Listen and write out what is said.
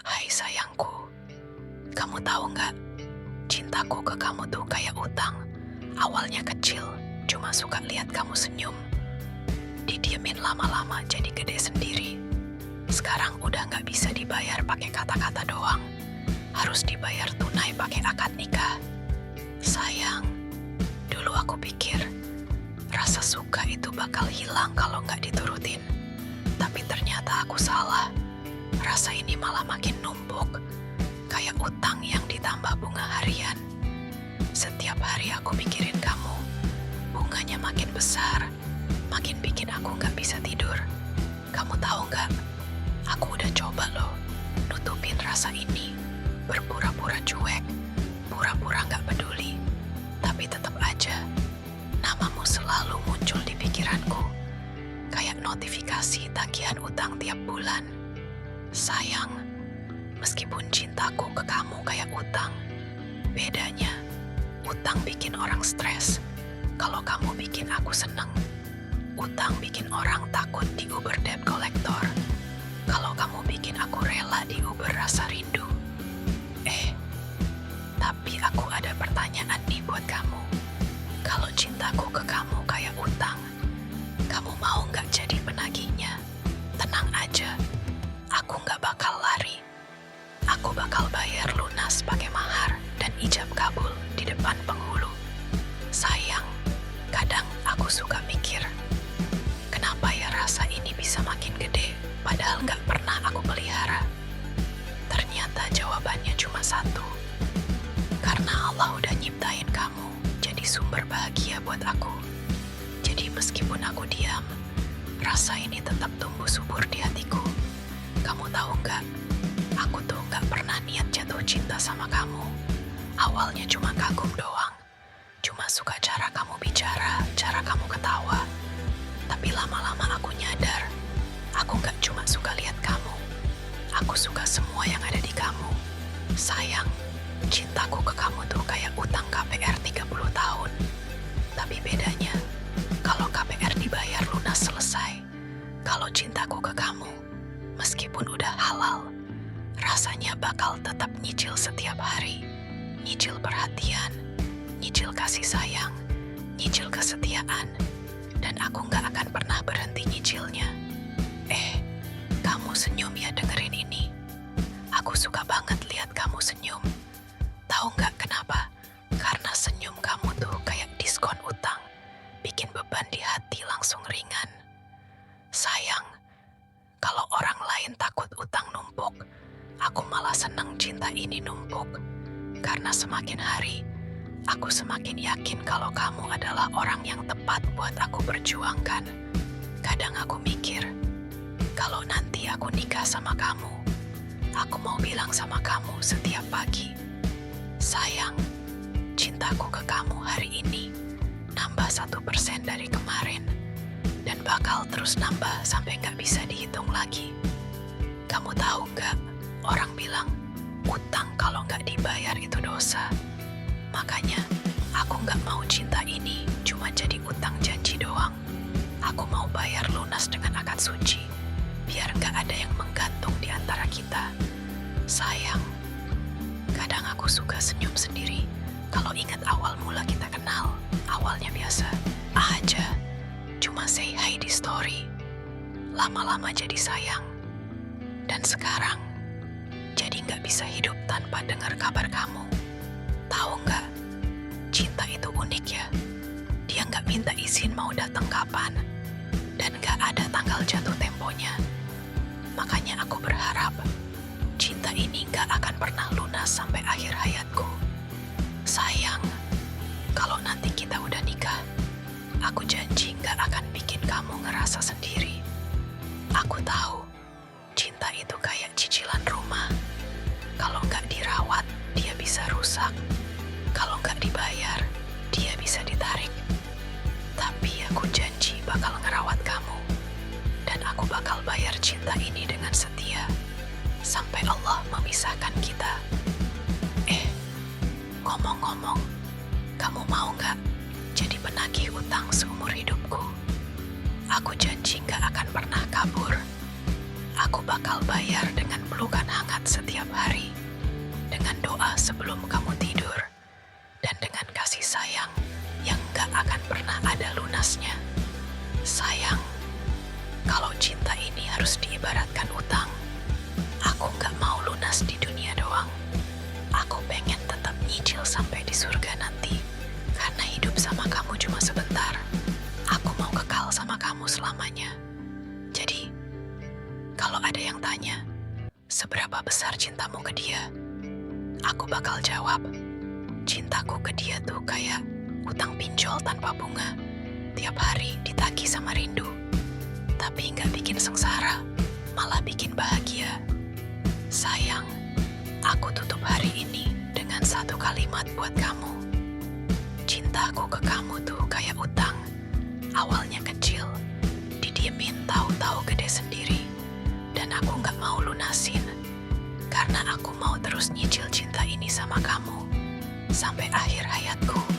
Hai sayangku, kamu tahu nggak? Cintaku ke kamu tuh kayak utang. Awalnya kecil, cuma suka lihat kamu senyum. Didiemin lama-lama jadi gede sendiri. Sekarang udah nggak bisa dibayar pakai kata-kata doang. Harus dibayar tunai pakai akad nikah. Sayang, dulu aku pikir rasa suka itu bakal hilang kalau nggak diturutin. Tapi ternyata aku salah. Rasa ini malah makin numpuk, kayak utang yang ditambah bunga harian. Setiap hari aku mikirin kamu, bunganya makin besar, makin bikin aku nggak bisa tidur. Kamu tahu nggak? Aku udah coba loh, nutupin rasa ini, berpura-pura cuek, pura-pura nggak peduli. Tapi tetap aja, namamu selalu muncul di pikiranku, kayak notifikasi tagihan utang tiap bulan. Sayang, meskipun cintaku ke kamu kayak utang, bedanya utang bikin orang stres. Kalau kamu bikin aku seneng, utang bikin orang takut di Uber debt collector. Kalau kamu bikin aku rela di Uber rasa rindu. Tapi aku ada pertanyaan nih buat kamu. Kalau cintaku ke kamu kayak utang, kamu mau nggak jadi penagihnya? Tenang aja, aku nggak bakal lari. Aku bakal bayar lunas pakai mahar dan ijab kabul di depan penghulu. Sayang, kadang aku suka mikir, kenapa ya rasa ini bisa makin gede, padahal nggak pernah aku pelihara. Ternyata jawabannya cuma satu. Karena Allah udah nyiptain kamu jadi sumber bahagia buat aku. Jadi meskipun aku diam, rasa ini tetap tumbuh subur di hatiku. Kamu tahu nggak? Aku tuh nggak pernah niat jatuh cinta sama kamu. Awalnya cuma kagum doang. Cuma suka cara kamu bicara, cara kamu ketawa. Tapi lama-lama aku nyadar, aku nggak cuma suka lihat kamu. Aku suka semua yang ada di kamu. Sayang, cintaku ke kamu tuh kayak utang KPR 30 tahun. Tapi bedanya, kalau KPR dibayar lunas selesai. Kalau cintaku ke kamu, meskipun udah halal, rasanya bakal tetap nyicil setiap hari. Nyicil perhatian, nyicil kasih sayang, nyicil kesetiaan. Dan aku gak akan pernah berhenti nyicilnya. Kamu senyum ya dengerin ini. Aku suka banget lihat kamu senyum. Tahu gak kenapa? Karena senyum kamu tuh kayak diskon utang. Bikin beban di hati langsung ringan. Sayang, kalau orang lain takut utang numpuk, aku malah seneng cinta ini numpuk. Karena semakin hari, aku semakin yakin kalau kamu adalah orang yang tepat buat aku perjuangkan. Kadang aku mikir, kalau nanti aku nikah sama kamu, aku mau bilang sama kamu setiap pagi, sayang, cintaku ke kamu hari ini nambah 1% dari kemarin. Dan bakal terus nambah sampai gak bisa dihitung lagi. Kamu tahu gak, orang bilang utang kalau gak dibayar itu dosa. Makanya aku gak mau cinta ini cuma jadi utang janji doang. Aku mau bayar lunas dengan akad suci, biar gak ada yang menggantung di antara kita. Sayang, kadang aku suka senyum sendiri kalau ingat awal mula kita kenal. Awalnya biasa aja, cuma say hi di story. Lama-lama jadi sayang. Dan sekarang, jadi gak bisa hidup tanpa dengar kabar kamu. Tahu gak, cinta itu unik ya. Dia gak minta izin mau datang kapan. Dan gak ada tanggal jatuh temponya. Makanya aku berharap, cinta ini gak akan pernah lunas sampai akhir hayatku. Sayang, kalau nanti kita udah nikah, aku janji gak akan bikin kamu ngerasa sendiri. Aku tahu, cinta itu kayak cicilan rumah. Kalau gak dirawat, dia bisa rusak. Kalau gak dibayar, dia bisa ditarik. Tapi aku janji bakal ngerawat kamu. Dan aku bakal bayar cinta ini dengan setia. Sampai Allah memisahkan kita. Ngomong-ngomong, kamu mau gak jadi penagih utang seumur hidupku? Aku janji gak akan pernah kabur. Aku bakal bayar dengan pelukan hangat setiap sebelum kamu tidur. Dan dengan kasih sayang yang gak akan pernah ada lunasnya. Sayang, kalau cinta ini harus diibaratkan utang, aku gak mau lunas di dunia doang. Aku pengen tetap nyicil sampai di surga nanti. Karena hidup sama kamu cuma sebentar. Aku mau kekal sama kamu selamanya. Jadi, kalau ada yang tanya, seberapa besar cintamu ke dia? Aku bakal jawab, cintaku ke dia tuh kayak utang pinjol tanpa bunga. Tiap hari ditagih sama rindu. Tapi nggak bikin sengsara, malah bikin bahagia. Sayang, aku tutup hari ini dengan satu kalimat buat kamu. Cintaku ke kamu tuh kayak utang. Awalnya kecil, didiemin tahu-tahu gede sendiri. Dan aku nggak mau lunasin. Karena aku mau terus nyicil cinta ini sama kamu sampai akhir hayatku.